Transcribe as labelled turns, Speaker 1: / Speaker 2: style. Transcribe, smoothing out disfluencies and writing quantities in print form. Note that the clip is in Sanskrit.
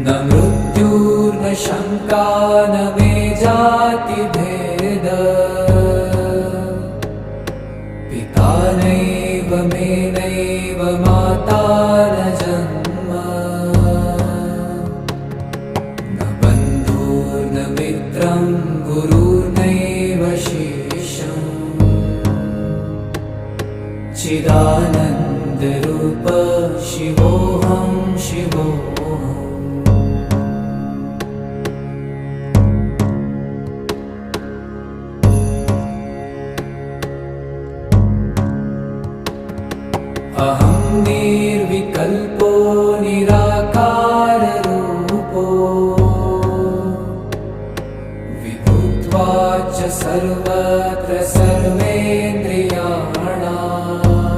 Speaker 1: न मृत्युर्न शङ्का न मे जातिभेद पिता नैव मे नैव माता न जन्म न बन्धुर्न मित्रं गुरुर्नैव शिष्यम् चिदानन्दरूप शिवोऽहं शिवोऽहम्। अहं निर्विकल्प